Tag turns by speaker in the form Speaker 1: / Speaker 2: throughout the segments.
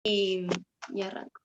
Speaker 1: y arranco.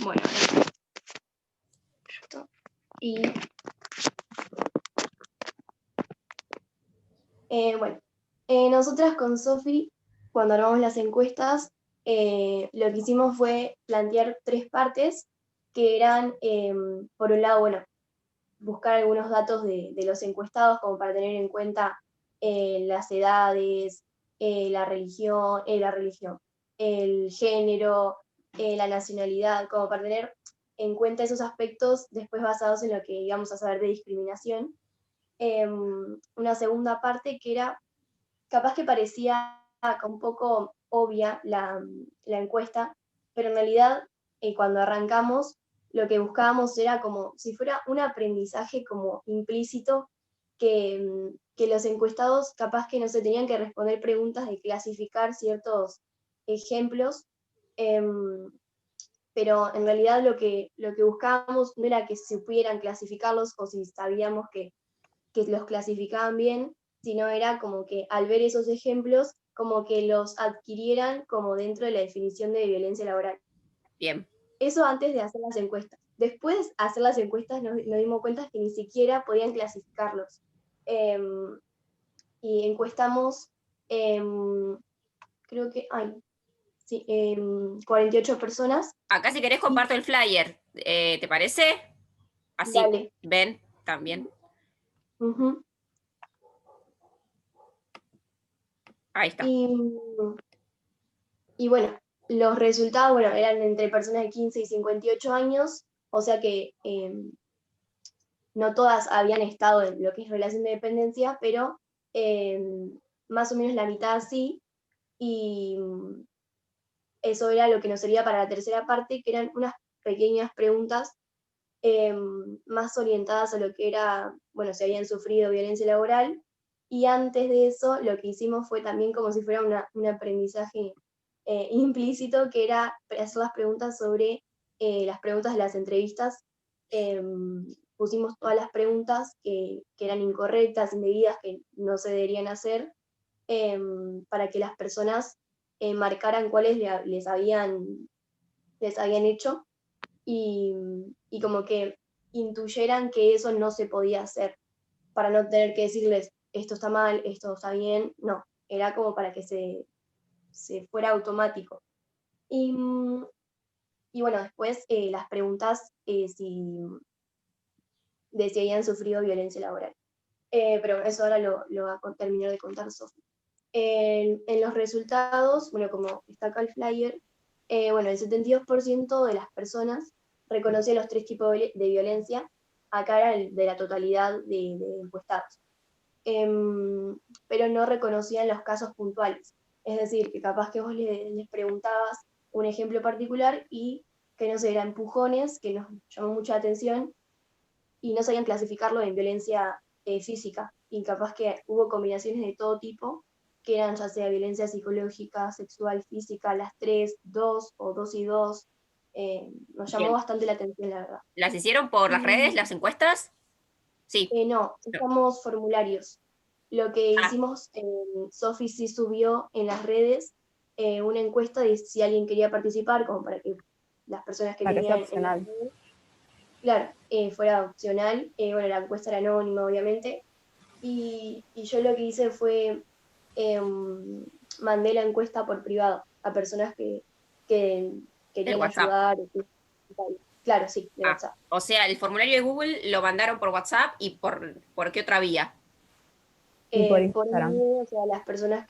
Speaker 1: Bueno, y bueno, nosotras con Sofi, cuando armamos las encuestas, lo que hicimos fue plantear 3 partes que eran, por un lado, bueno, buscar algunos datos de los encuestados como para tener en cuenta las edades, el género, la nacionalidad, como para tener en cuenta esos aspectos después basados en lo que íbamos a saber de discriminación. Una segunda parte que era, capaz que parecía un poco obvia la encuesta, pero en realidad cuando arrancamos lo que buscábamos era como si fuera un aprendizaje como implícito que los encuestados capaz que no se tenían que responder preguntas de clasificar ciertos ejemplos, pero en realidad lo que buscábamos no era que se pudieran clasificarlos o si sabíamos que los clasificaban bien, sino era como que al ver esos ejemplos, como que los adquirieran como dentro de la definición de violencia laboral.
Speaker 2: Bien.
Speaker 1: Eso antes de hacer las encuestas. Después de hacer las encuestas nos dimos cuenta que ni siquiera podían clasificarlos. Y encuestamos, creo que, 48 personas.
Speaker 2: Acá si querés comparto el flyer, ¿te parece? Así
Speaker 1: Dale.
Speaker 2: ven también.
Speaker 1: Uh-huh.
Speaker 2: Ahí está.
Speaker 1: Y bueno, los resultados, bueno, eran entre personas de 15 y 58 años, o sea que no todas habían estado en lo que es relación de dependencia, pero más o menos la mitad sí, y eso era lo que nos servía para la tercera parte, que eran unas pequeñas preguntas más orientadas a lo que era, bueno, si habían sufrido violencia laboral, y antes de eso lo que hicimos fue también como si fuera un aprendizaje implícito, que era hacer las preguntas sobre las preguntas de las entrevistas. Pusimos todas las preguntas que eran incorrectas, indebidas, que no se deberían hacer, para que las personas marcaran cuáles les habían hecho y, y como que intuyeran que eso no se podía hacer, para no tener que decirles esto está mal, esto está bien, no, era como para que se fuera automático. Y, y bueno, después las preguntas de si habían sufrido violencia laboral. Pero eso ahora lo va a terminar de contar Sofía. En los resultados, bueno, como está acá el flyer, bueno, el 72% de las personas reconocía los 3 tipos de violencia, acá era el de la totalidad de encuestados. Pero no reconocían los casos puntuales. Es decir, que capaz que vos les preguntabas un ejemplo particular y que no sé, eran empujones, que nos llamó mucha atención, y no sabían clasificarlo en violencia física. Y capaz que hubo combinaciones de todo tipo, que eran ya sea violencia psicológica, sexual, física, las 3, 2 o 2 y 2. Nos llamó
Speaker 2: Bien.
Speaker 1: bastante la atención, la verdad.
Speaker 2: ¿Las hicieron por las redes,
Speaker 1: Y
Speaker 2: las encuestas? Sí.
Speaker 1: no, usamos formularios. Lo que
Speaker 2: Ah,
Speaker 1: hicimos, Sofi sí subió en las redes una encuesta de si alguien quería participar, como para que las personas que
Speaker 3: Para que sea
Speaker 1: tenían en las
Speaker 3: opcional.
Speaker 1: redes, claro, fuera opcional. Bueno, la encuesta era anónima, obviamente. Y yo lo que hice fue, mandé la encuesta por privado a personas que
Speaker 2: del
Speaker 1: querían
Speaker 2: WhatsApp.
Speaker 1: ayudar. Claro, sí, de
Speaker 2: Ah,
Speaker 1: WhatsApp.
Speaker 2: o sea, el formulario de Google lo mandaron por WhatsApp y ¿por qué otra vía?
Speaker 3: Y por
Speaker 1: Por
Speaker 3: Instagram.
Speaker 1: email, o sea, las personas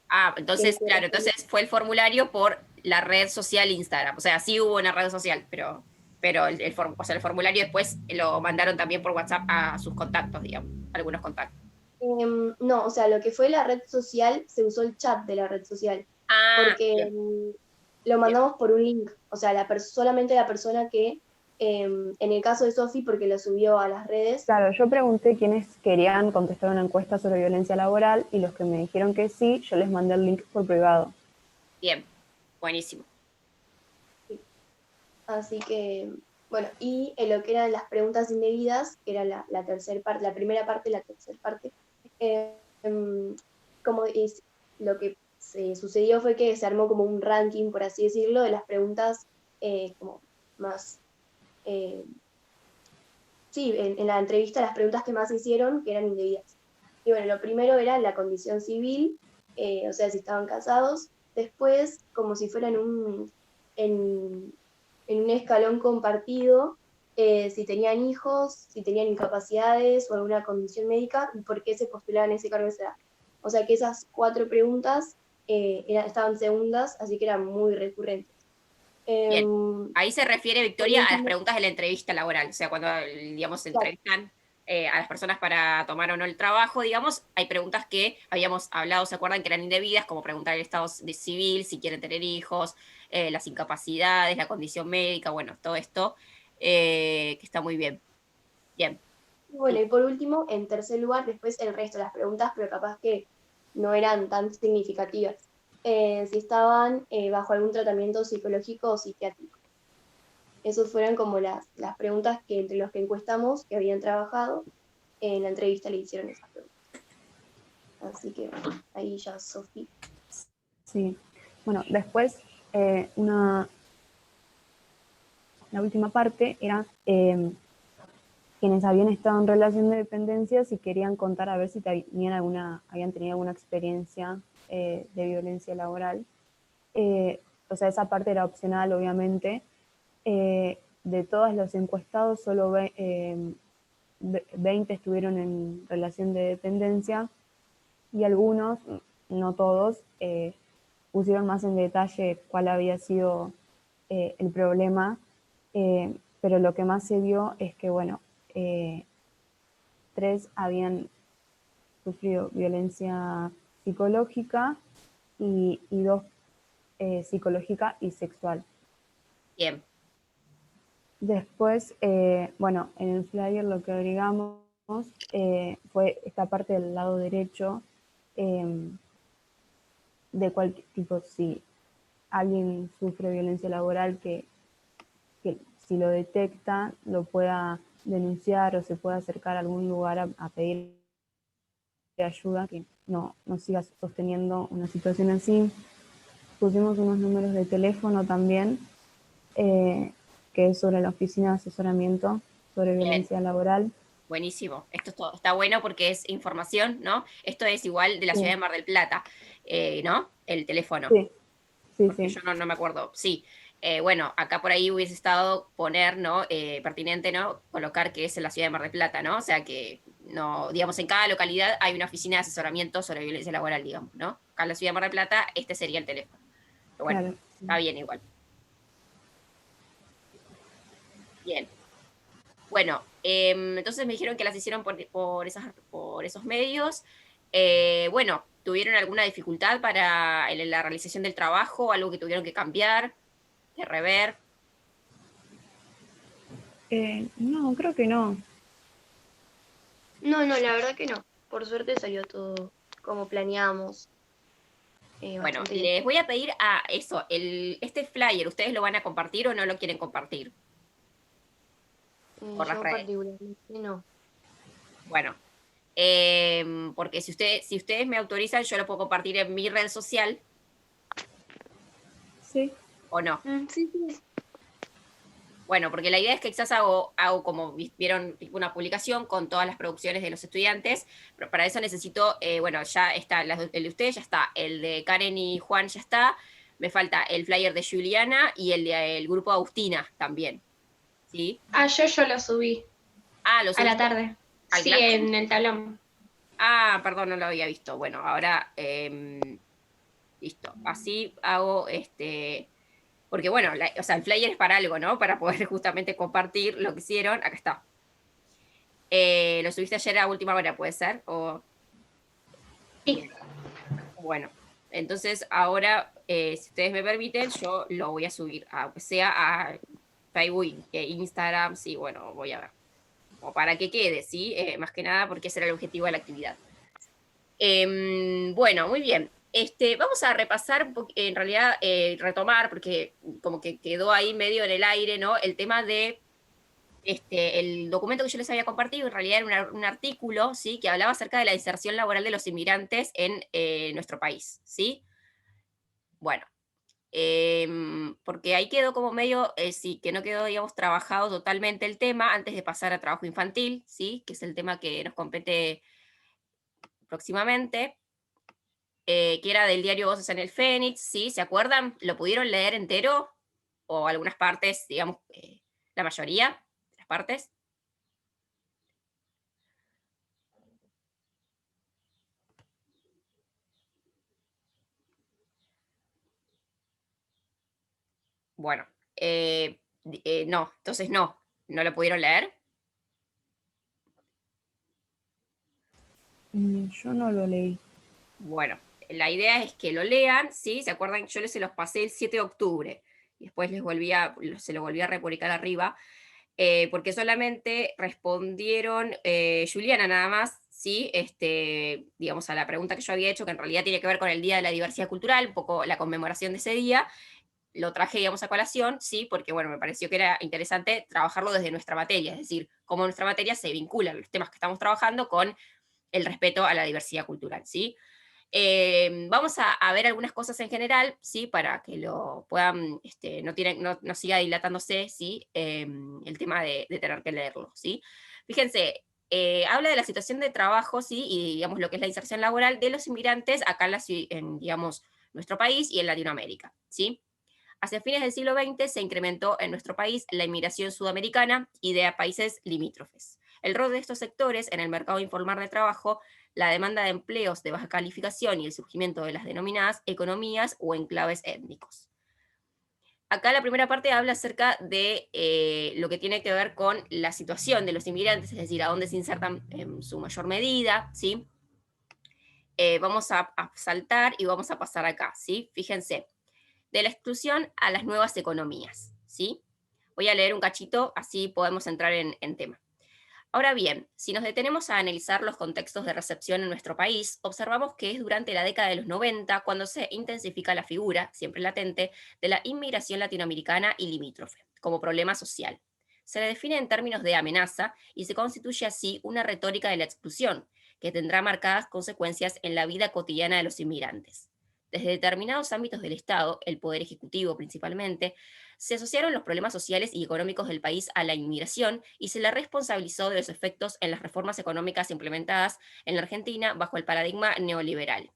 Speaker 2: Ah,
Speaker 1: que
Speaker 2: entonces, claro, entonces fue el formulario por la red social Instagram. O sea, sí hubo una red social, pero o sea, el formulario después lo mandaron también por WhatsApp a sus contactos, digamos, algunos contactos.
Speaker 1: No, o sea, lo que fue la red social, se usó el chat de la red social,
Speaker 2: Ah,
Speaker 1: porque
Speaker 2: bien.
Speaker 1: lo mandamos por un link, o sea, solamente la persona que, en el caso de Sofi, porque lo subió a las redes.
Speaker 3: Claro, yo pregunté quiénes querían contestar una encuesta sobre violencia laboral y los que me dijeron que sí, yo les mandé el link por privado.
Speaker 2: Bien, buenísimo.
Speaker 1: Sí. Así que, bueno, y en lo que eran las preguntas indebidas, que era la tercera parte, la primera parte y la tercera parte, como lo que se sucedió fue que se armó como un ranking, por así decirlo, de las preguntas como más, eh, sí, en la entrevista las preguntas que más se hicieron, que eran indebidas. Y bueno, lo primero era la condición civil, o sea, si estaban casados. Después, como si fueran en un escalón compartido, si tenían hijos, si tenían incapacidades o alguna condición médica y por qué se postulaban ese cargo de esa edad. O sea que esas 4 preguntas estaban segundas, así que eran muy recurrentes.
Speaker 2: Bien.
Speaker 1: Em,
Speaker 2: Ahí se refiere,
Speaker 1: por
Speaker 2: Victoria, a las
Speaker 1: último,
Speaker 2: preguntas de la entrevista laboral. O sea, cuando, digamos, se
Speaker 1: claro,
Speaker 2: entrevistan a las personas para tomar o no el trabajo, digamos, hay preguntas que habíamos hablado, ¿se acuerdan? Que eran indebidas, como preguntar el estado de civil, si quieren tener hijos, las incapacidades, la condición médica, bueno, todo esto, que está muy bien. Bien.
Speaker 1: bueno, y por último, en tercer lugar, después el resto de las preguntas, pero capaz que no eran tan significativas. Si estaban bajo algún tratamiento psicológico o psiquiátrico. Esas fueron como las preguntas que entre los que encuestamos que habían trabajado en la entrevista le hicieron esas preguntas. Así que bueno, ahí ya Sofía.
Speaker 3: Sí. Bueno, después, la última parte era quienes habían estado en relación de dependencia si querían contar a ver si habían tenido alguna experiencia de violencia laboral. O sea, esa parte era opcional, obviamente. De todos los encuestados, solo 20 estuvieron en relación de dependencia y algunos, no todos, pusieron más en detalle cuál había sido el problema, pero lo que más se vio es que, bueno, 3 habían sufrido violencia psicológica y 2 psicológica y sexual.
Speaker 2: Bien.
Speaker 3: Después, bueno, en el flyer lo que agregamos fue esta parte del lado derecho, de cualquier tipo, si alguien sufre violencia laboral, que si lo detecta lo pueda denunciar o se pueda acercar a algún lugar a pedir ayuda, que no siga sosteniendo una situación así. Pusimos unos números de teléfono también, que es sobre la oficina de asesoramiento sobre
Speaker 2: Bien.
Speaker 3: violencia laboral.
Speaker 2: Buenísimo. Está bueno porque es información, ¿no? Esto es igual de la ciudad
Speaker 3: Sí,
Speaker 2: de Mar del Plata, ¿no? El teléfono.
Speaker 3: sí, sí,
Speaker 2: Porque
Speaker 3: sí.
Speaker 2: yo no me acuerdo. Sí. Bueno, acá por ahí hubiese estado poner, ¿no? Pertinente, ¿no? Colocar que es en la ciudad de Mar del Plata, ¿no? O sea que, no, digamos, en cada localidad hay una oficina de asesoramiento sobre violencia laboral, digamos, ¿no? Acá en la ciudad de Mar del Plata, este sería el teléfono. Pero bueno,
Speaker 3: Claro.
Speaker 2: está bien igual. Bien. Bueno, entonces me dijeron que las hicieron por esos medios. Bueno, ¿tuvieron alguna dificultad para la realización del trabajo? ¿Algo que tuvieron que cambiar, que rever?
Speaker 3: No, creo que no.
Speaker 1: No, la verdad que no. Por suerte salió todo como planeamos,
Speaker 2: Bueno,
Speaker 1: bastante bien.
Speaker 2: les voy a pedir a eso, este flyer, ¿ustedes lo van a compartir o no lo quieren compartir por las
Speaker 1: Yo
Speaker 2: redes?
Speaker 1: particularmente no.
Speaker 2: Bueno, porque si ustedes me autorizan, yo lo puedo compartir en mi red social
Speaker 3: Sí,
Speaker 2: o no.
Speaker 1: Sí, sí.
Speaker 2: Bueno, porque la idea es que quizás hago como vieron una publicación con todas las producciones de los estudiantes, pero para eso necesito, bueno, ya está, el de ustedes ya está, el de Karen y Juan ya está, me falta el flyer de Juliana y el del grupo Agustina también, ¿sí?
Speaker 4: Yo lo subí
Speaker 2: Ah, ¿lo
Speaker 4: a la
Speaker 2: subiste
Speaker 4: tarde.
Speaker 2: al
Speaker 4: Sí,
Speaker 2: Classroom?
Speaker 4: en el tablón.
Speaker 2: Ah, perdón, no lo había visto. Bueno, ahora, listo, así hago porque bueno, o sea, el flyer es para algo, ¿no? Para poder justamente compartir lo que hicieron. Acá está. ¿Lo subiste ayer a última hora, puede ser?
Speaker 4: Sí.
Speaker 2: Bien. Bueno, entonces ahora si ustedes me permiten, yo lo voy a subir, aunque sea a Facebook e Instagram, sí, bueno, voy a ver. O para que quede, ¿sí? Más que nada porque ese era el objetivo de la actividad. Bueno, muy bien. Vamos a repasar, en realidad retomar, porque como que quedó ahí medio en el aire, ¿no? El tema de el documento que yo les había compartido, en realidad era un artículo, ¿sí? Que hablaba acerca de la inserción laboral de los inmigrantes en nuestro país, ¿sí? Bueno, porque ahí quedó como medio, sí, que no quedó, digamos, trabajado totalmente el tema antes de pasar a trabajo infantil, ¿sí? Que es el tema que nos compete próximamente. Que era del diario Voces en el Fénix, ¿sí? ¿Se acuerdan? ¿Lo pudieron leer entero? O algunas partes, digamos, la mayoría de las partes. Bueno, no, entonces no lo pudieron leer.
Speaker 3: Yo no lo leí.
Speaker 2: Bueno, la idea es que lo lean, ¿sí? ¿Se acuerdan? Yo se los pasé el 7 de octubre y después se lo volví a republicar arriba, porque solamente respondieron Juliana nada más, ¿sí? Digamos, a la pregunta que yo había hecho, que en realidad tiene que ver con el Día de la Diversidad Cultural, un poco la conmemoración de ese día. Lo traje, digamos, a colación, sí, porque, bueno, me pareció que era interesante trabajarlo desde nuestra materia, es decir, cómo nuestra materia se vincula los temas que estamos trabajando con el respeto a la diversidad cultural, ¿sí? Vamos a ver algunas cosas en general, ¿sí? Para que lo puedan, no siga dilatándose, ¿sí? El tema de tener que leerlo, ¿sí? Fíjense, habla de la situación de trabajo, ¿sí? Y, digamos, lo que es la inserción laboral de los inmigrantes acá en digamos, nuestro país y en Latinoamérica, ¿sí? Hacia fines del siglo XX se incrementó en nuestro país la inmigración sudamericana y de países limítrofes. El rol de estos sectores en el mercado informal de trabajo, la demanda de empleos de baja calificación y el surgimiento de las denominadas economías o enclaves étnicos. Acá la primera parte habla acerca de lo que tiene que ver con la situación de los inmigrantes, es decir, a dónde se insertan en su mayor medida, ¿sí? Vamos a saltar y vamos a pasar acá, ¿sí? Fíjense, de la exclusión a las nuevas economías, ¿sí? Voy a leer un cachito, así podemos entrar en tema. Ahora bien, si nos detenemos a analizar los contextos de recepción en nuestro país, observamos que es durante la década de los 90 cuando se intensifica la figura, siempre latente, de la inmigración latinoamericana y limítrofe, como problema social. Se le define en términos de amenaza y se constituye así una retórica de la exclusión, que tendrá marcadas consecuencias en la vida cotidiana de los inmigrantes. Desde determinados ámbitos del Estado, el Poder Ejecutivo principalmente, se asociaron los problemas sociales y económicos del país a la inmigración y se la responsabilizó de los efectos en las reformas económicas implementadas en la Argentina bajo el paradigma neoliberal.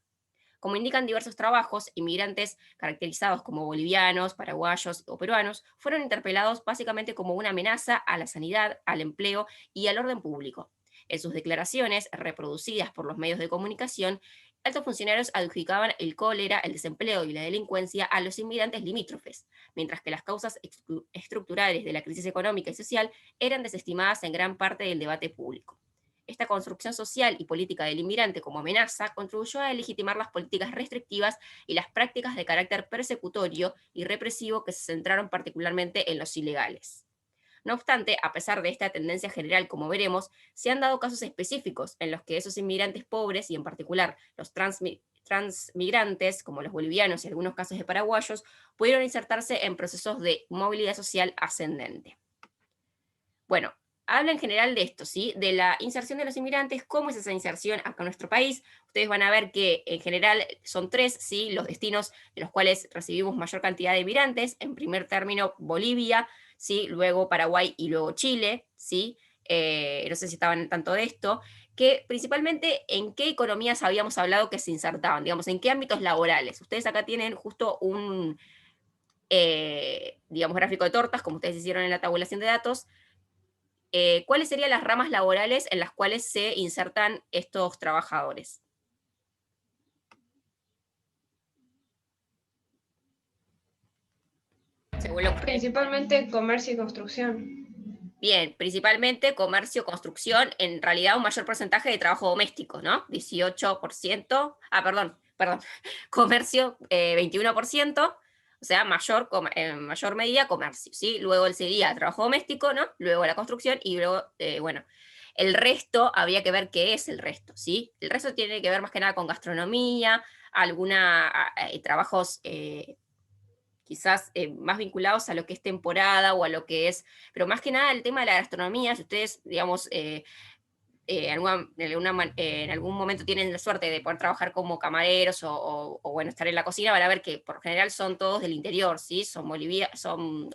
Speaker 2: Como indican diversos trabajos, inmigrantes caracterizados como bolivianos, paraguayos o peruanos fueron interpelados básicamente como una amenaza a la sanidad, al empleo y al orden público. En sus declaraciones, reproducidas por los medios de comunicación, altos funcionarios adjudicaban el cólera, el desempleo y la delincuencia a los inmigrantes limítrofes, mientras que las causas estructurales de la crisis económica y social eran desestimadas en gran parte del debate público. Esta construcción social y política del inmigrante como amenaza contribuyó a legitimar las políticas restrictivas y las prácticas de carácter persecutorio y represivo que se centraron particularmente en los ilegales. No obstante, a pesar de esta tendencia general, como veremos, se han dado casos específicos en los que esos inmigrantes pobres, y en particular los transmigrantes, como los bolivianos y algunos casos de paraguayos, pudieron insertarse en procesos de movilidad social ascendente. Bueno, habla en general de esto, ¿sí? De la inserción de los inmigrantes, cómo es esa inserción acá en nuestro país. Ustedes van a ver que en general son tres, ¿sí? Los destinos en los cuales recibimos mayor cantidad de inmigrantes. En primer término, Bolivia, ¿sí? Luego Paraguay y luego Chile, ¿sí? No sé si estaban al tanto de esto, que principalmente en qué economías habíamos hablado que se insertaban, digamos, en qué ámbitos laborales. Ustedes acá tienen justo un, digamos, gráfico de tortas, como ustedes hicieron en la tabulación de datos. ¿Cuáles serían las ramas laborales en las cuales se insertan estos trabajadores? Según lo que
Speaker 4: Principalmente comercio y construcción.
Speaker 2: Bien, principalmente comercio, construcción, en realidad un mayor porcentaje de trabajo doméstico, ¿no? 18%, perdón, perdón, comercio 21%, o sea, en mayor medida comercio, ¿sí? Luego sería trabajo doméstico, ¿no? Luego la construcción y luego, bueno, el resto habría que ver qué es el resto, ¿sí? El resto tiene que ver más que nada con gastronomía, trabajos quizás más vinculados a lo que es temporada o a lo que es, pero más que nada el tema de la gastronomía, si ustedes, digamos, en algún momento tienen la suerte de poder trabajar como camareros o, bueno, estar en la cocina, van a ver que por general son todos del interior, ¿sí? Son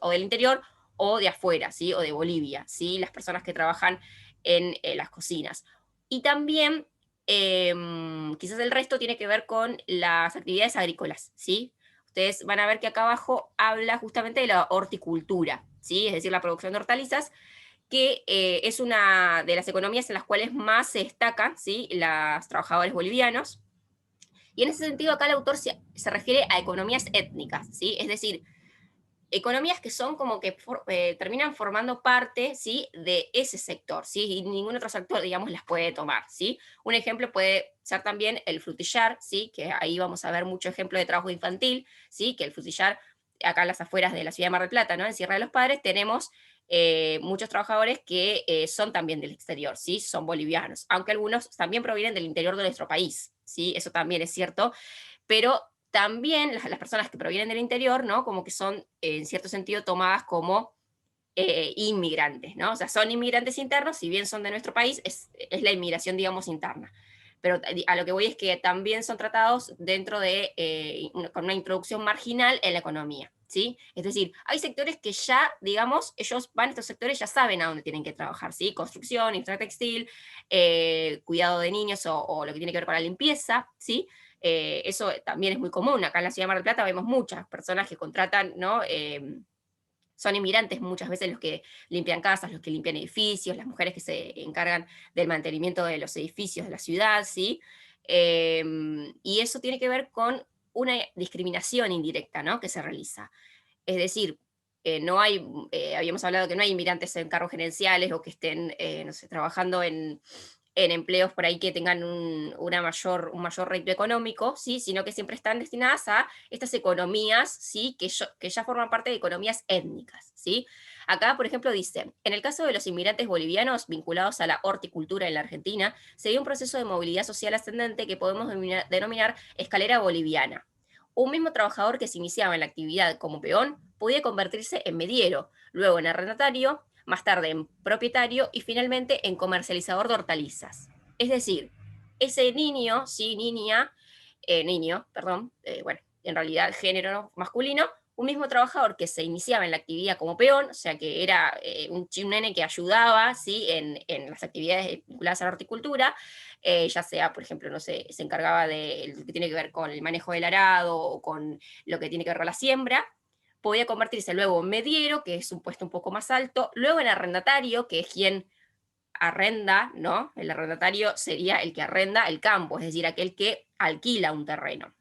Speaker 2: o del interior o de afuera, ¿sí? O de Bolivia, ¿sí? Las personas que trabajan en las cocinas. Y también, quizás el resto tiene que ver con las actividades agrícolas, ¿sí? Ustedes van a ver que acá abajo habla justamente de la horticultura, ¿sí? Es decir, la producción de hortalizas, que es una de las economías en las cuales más se destacan, ¿sí? Los trabajadores bolivianos. Y en ese sentido acá el autor se refiere a economías étnicas, ¿sí? Es decir, economías que son como que terminan formando parte, ¿sí? De ese sector, ¿sí? Y ningún otro sector, digamos, las puede tomar, ¿sí? Un ejemplo puede ser también el frutillar, ¿sí? Que ahí vamos a ver mucho ejemplo de trabajo infantil, ¿sí? Que el frutillar, acá en las afueras de la ciudad de Mar del Plata, ¿no? En Sierra de los Padres, tenemos muchos trabajadores que son también del exterior, ¿sí? Son bolivianos, aunque algunos también provienen del interior de nuestro país, ¿sí? Eso también es cierto, pero también las personas que provienen del interior, ¿no? Como que son, en cierto sentido, tomadas como inmigrantes, ¿no? O sea, son inmigrantes internos, si bien son de nuestro país, es la inmigración, digamos, interna. Pero a lo que voy es que también son tratados dentro de, con una introducción marginal en la economía, ¿sí? Es decir, hay sectores que ya, digamos, ellos van a estos sectores, ya saben a dónde tienen que trabajar, ¿sí? Construcción, industria textil, cuidado de niños o lo que tiene que ver con la limpieza, ¿sí? Eso también es muy común. Acá en la ciudad de Mar del Plata vemos muchas personas que contratan, ¿no? Son inmigrantes muchas veces los que limpian casas, los que limpian edificios, las mujeres que se encargan del mantenimiento de los edificios de la ciudad, ¿sí? Y eso tiene que ver con una discriminación indirecta, ¿no? Que se realiza. Es decir, no hay, habíamos hablado que no hay inmigrantes en cargos gerenciales o que estén, no sé, trabajando en empleos por ahí que tengan un mayor rédito económico, ¿sí? Sino que siempre están destinadas a estas economías, ¿sí? Que ya forman parte de economías étnicas, ¿sí? Acá, por ejemplo, dice, en el caso de los inmigrantes bolivianos vinculados a la horticultura en la Argentina, se dio un proceso de movilidad social ascendente que podemos denominar escalera boliviana. Un mismo trabajador que se iniciaba en la actividad como peón podía convertirse en mediero, luego en arrendatario, más tarde en propietario y finalmente en comercializador de hortalizas. Es decir, ese niño, sí, niño, perdón, bueno, en realidad género masculino, un mismo trabajador que se iniciaba en la actividad como peón, o sea que era un nene que ayudaba, ¿sí? En las actividades vinculadas a la horticultura, ya sea, por ejemplo, no sé, se encargaba de lo que tiene que ver con el manejo del arado o con lo que tiene que ver con la siembra, podía convertirse luego en mediero, que es un puesto un poco más alto, luego en arrendatario, que es quien arrenda, ¿no? El arrendatario sería el que arrenda el campo, es decir, aquel que alquila un terreno.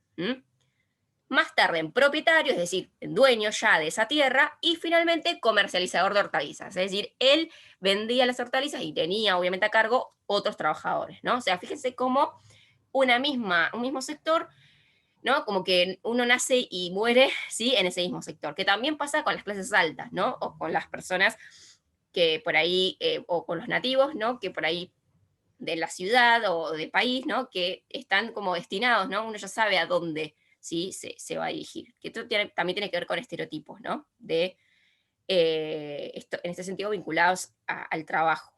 Speaker 2: Más tarde en propietario, es decir, en dueño ya de esa tierra, y finalmente comercializador de hortalizas, es decir, él vendía las hortalizas y tenía obviamente a cargo otros trabajadores, ¿no? O sea, fíjense cómo un mismo sector, ¿no? Como que uno nace y muere, ¿sí? En ese mismo sector, que también pasa con las clases altas, ¿no? O con las personas que por ahí, o con los nativos, ¿no? Que por ahí de la ciudad o del país, ¿no? Que están como destinados, ¿no? Uno ya sabe a dónde, ¿sí? Se va a dirigir. Que esto también tiene que ver con estereotipos, ¿no? De, en este sentido, vinculados al trabajo.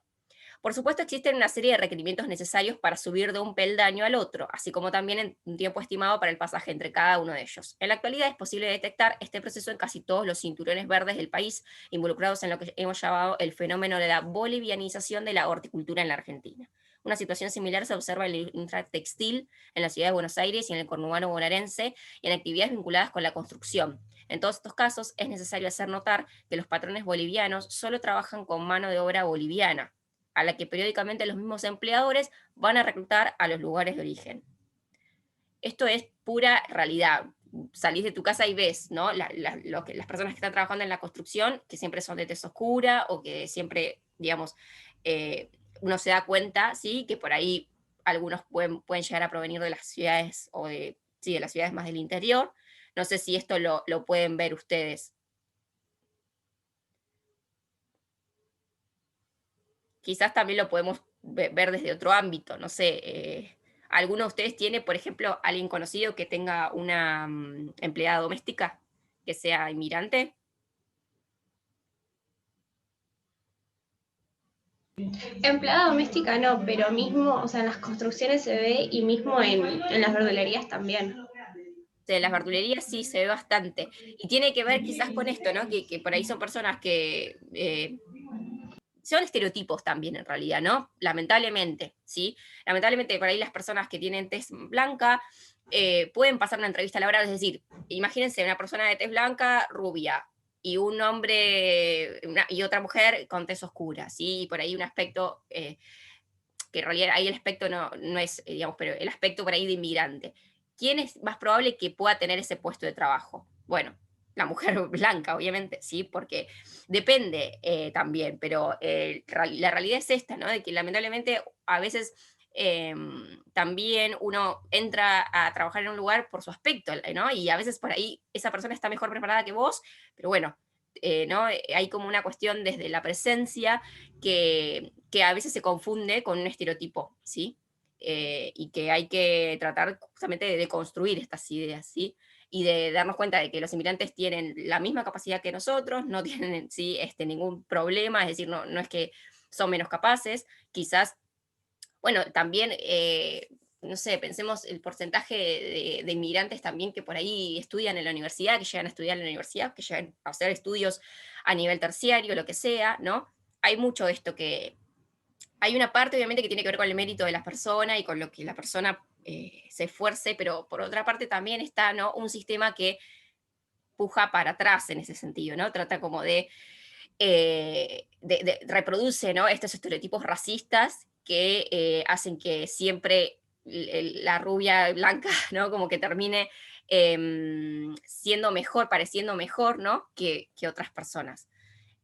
Speaker 2: Por supuesto, existen una serie de requerimientos necesarios para subir de un peldaño al otro, así como también un tiempo estimado para el pasaje entre cada uno de ellos. En la actualidad es posible detectar este proceso en casi todos los cinturones verdes del país involucrados en lo que hemos llamado el fenómeno de la bolivianización de la horticultura en la Argentina. Una situación similar se observa en la industria textil en la ciudad de Buenos Aires y en el conurbano bonaerense y en actividades vinculadas con la construcción. En todos estos casos es necesario hacer notar que los patrones bolivianos solo trabajan con mano de obra boliviana, a la que periódicamente los mismos empleadores van a reclutar a los lugares de origen. Esto es pura realidad. Salís de tu casa y ves, ¿no? Las personas que están trabajando en la construcción, que siempre son de tez oscura o que siempre, digamos, uno se da cuenta, ¿sí? Que por ahí algunos pueden llegar a provenir de las ciudades o de ¿sí? De las ciudades más del interior. No sé si esto lo pueden ver ustedes. Quizás también lo podemos ver desde otro ámbito, no sé. ¿Alguno de ustedes tiene, por ejemplo, alguien conocido que tenga una empleada doméstica que sea inmigrante?
Speaker 4: Empleada doméstica no, pero mismo, o sea, en las construcciones se ve y mismo en las verdulerías también.
Speaker 2: De las verdulerías sí se ve bastante. Y tiene que ver quizás con esto, ¿no? Que por ahí son personas que son estereotipos también en realidad, ¿no? Lamentablemente, ¿sí? Lamentablemente por ahí las personas que tienen tez blanca pueden pasar una entrevista laboral, es decir, imagínense una persona de tez blanca, rubia, y un hombre y otra mujer con tez oscura, ¿sí? Y por ahí un aspecto, que en realidad ahí el aspecto no es, digamos, pero el aspecto por ahí de inmigrante. ¿Quién es más probable que pueda tener ese puesto de trabajo? Bueno, la mujer blanca, obviamente, sí, porque depende también, pero la realidad es esta, ¿no? De que lamentablemente a veces también uno entra a trabajar en un lugar por su aspecto, ¿no? Y a veces por ahí esa persona está mejor preparada que vos, pero bueno, ¿no? Hay como una cuestión desde la presencia que a veces se confunde con un estereotipo, ¿sí? Y que hay que tratar justamente de construir estas ideas, ¿sí? Y de darnos cuenta de que los inmigrantes tienen la misma capacidad que nosotros, no tienen ¿sí? Ningún problema, es decir, no es que son menos capaces, quizás, bueno, también, no sé, pensemos el porcentaje de inmigrantes también que por ahí estudian en la universidad, que llegan a estudiar en la universidad, que llegan a hacer estudios a nivel terciario, lo que sea, ¿no? Hay mucho de esto que, hay una parte obviamente que tiene que ver con el mérito de la persona y con lo que la persona se esfuerce, pero por otra parte también está, ¿no? Un sistema que puja para atrás en ese sentido, ¿no? Trata como reproduce, ¿no? Estos estereotipos racistas que hacen que siempre la rubia blanca, ¿no? Como que termine siendo mejor, pareciendo mejor, ¿no? Que otras personas.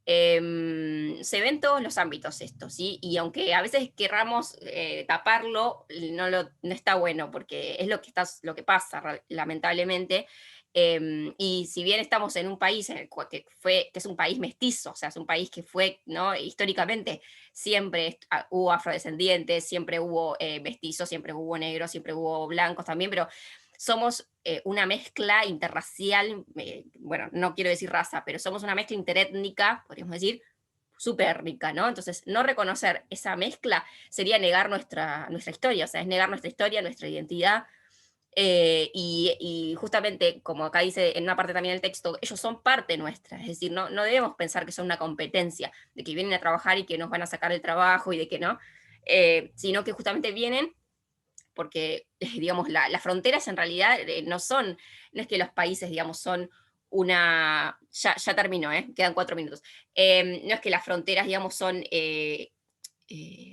Speaker 2: Se ve en todos los ámbitos esto, ¿sí? Y aunque a veces querramos taparlo, no está bueno, porque es lo que pasa, lamentablemente. Y si bien estamos en un país que es un país mestizo, o sea, es un país que fue, ¿no? Históricamente siempre hubo afrodescendientes, siempre hubo mestizos, siempre hubo negros, siempre hubo blancos también, pero somos una mezcla interracial, bueno, no quiero decir raza, pero somos una mezcla interétnica, podríamos decir, súper rica, ¿no? Entonces, no reconocer esa mezcla sería negar nuestra historia, o sea, es negar nuestra historia, nuestra identidad, y justamente, como acá dice en una parte también del texto, ellos son parte nuestra, es decir, no debemos pensar que son una competencia, de que vienen a trabajar y que nos van a sacar el trabajo y de que no, sino que justamente vienen porque, digamos, las fronteras en realidad no es que los países, digamos, son ya terminó, quedan 4 minutos, no es que las fronteras, digamos, son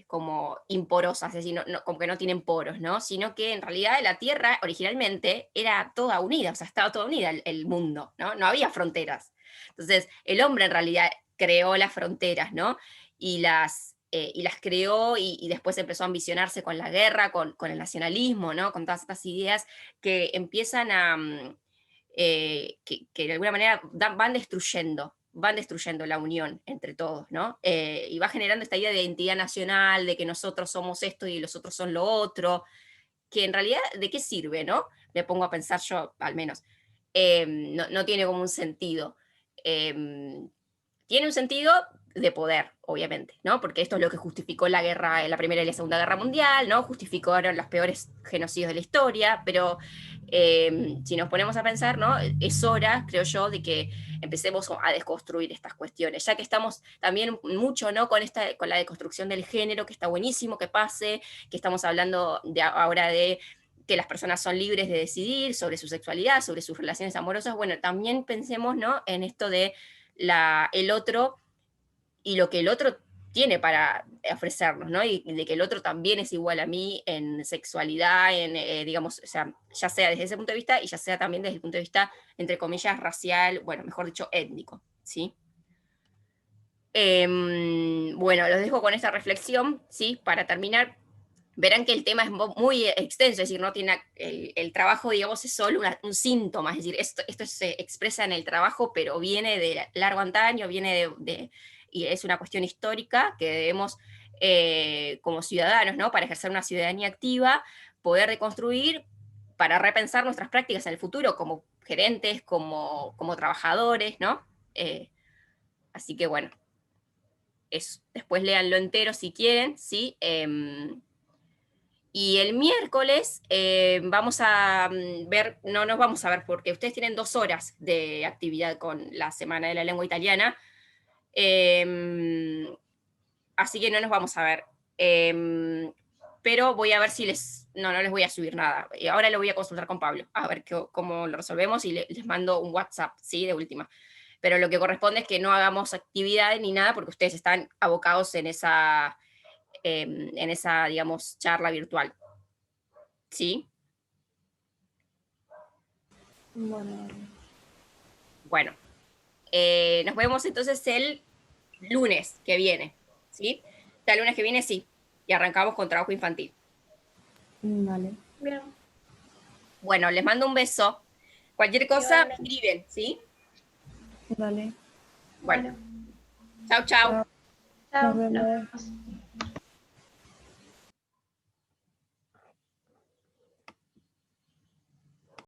Speaker 2: como imporosas, es decir, como que no tienen poros, ¿no? Sino que en realidad la Tierra originalmente era toda unida, o sea, estaba toda unida el mundo, ¿no? No había fronteras. Entonces, el hombre en realidad creó las fronteras, ¿no? Y las creó y después empezó a ambicionarse con la guerra, con el nacionalismo, ¿no? Con todas estas ideas que empiezan que de alguna manera van destruyendo la unión entre todos, ¿no? Y va generando esta idea de identidad nacional, de que nosotros somos esto y los otros son lo otro, que en realidad, ¿de qué sirve, no? Me pongo a pensar yo, al menos. No tiene como un sentido. Tiene un sentido de poder, obviamente, ¿no? Porque esto es lo que justificó la guerra, la Primera y la Segunda Guerra Mundial, ¿no? Justificaron los peores genocidios de la historia, pero si nos ponemos a pensar, ¿no? Es hora, creo yo, de que empecemos a desconstruir estas cuestiones, ya que estamos también mucho, ¿no? Con la deconstrucción del género, que está buenísimo que pase, que estamos hablando ahora de que las personas son libres de decidir sobre su sexualidad, sobre sus relaciones amorosas. Bueno, también pensemos, ¿no? En esto de el otro y lo que el otro tiene para ofrecernos, ¿no? Y de que el otro también es igual a mí en sexualidad, digamos, o sea, ya sea desde ese punto de vista y ya sea también desde el punto de vista, entre comillas, racial, bueno, mejor dicho, étnico, ¿sí? Bueno, los dejo con esta reflexión, ¿sí? Para terminar, verán que el tema es muy extenso, es decir, no tiene el trabajo, digamos, es solo un síntoma, es decir, esto se expresa en el trabajo, pero viene de largo antaño, viene y es una cuestión histórica que debemos, como ciudadanos, ¿no? Para ejercer una ciudadanía activa, poder reconstruir para repensar nuestras prácticas en el futuro, como gerentes, como trabajadores, ¿no? Así que bueno, eso. Después léanlo entero si quieren, ¿sí? Y el miércoles vamos a ver, no nos vamos a ver porque ustedes tienen 2 horas de actividad con la Semana de la Lengua Italiana, así que no nos vamos a ver. Pero voy a ver si no les voy a subir nada. Y ahora lo voy a consultar con Pablo, a ver cómo lo resolvemos y les mando un WhatsApp, ¿sí? De última. Pero lo que corresponde es que no hagamos actividades ni nada porque ustedes están abocados en esa, digamos, charla virtual. ¿Sí? Bueno, nos vemos entonces el lunes que viene, ¿sí? El lunes que viene sí, y arrancamos con trabajo infantil.
Speaker 3: Vale.
Speaker 4: Bien.
Speaker 2: Bueno, les mando un beso. Cualquier cosa me escriben, ¿sí?
Speaker 3: Vale.
Speaker 2: Bueno, chau, chau.
Speaker 3: Chao.
Speaker 4: Chao.
Speaker 3: Nos vemos.
Speaker 4: Nos vemos.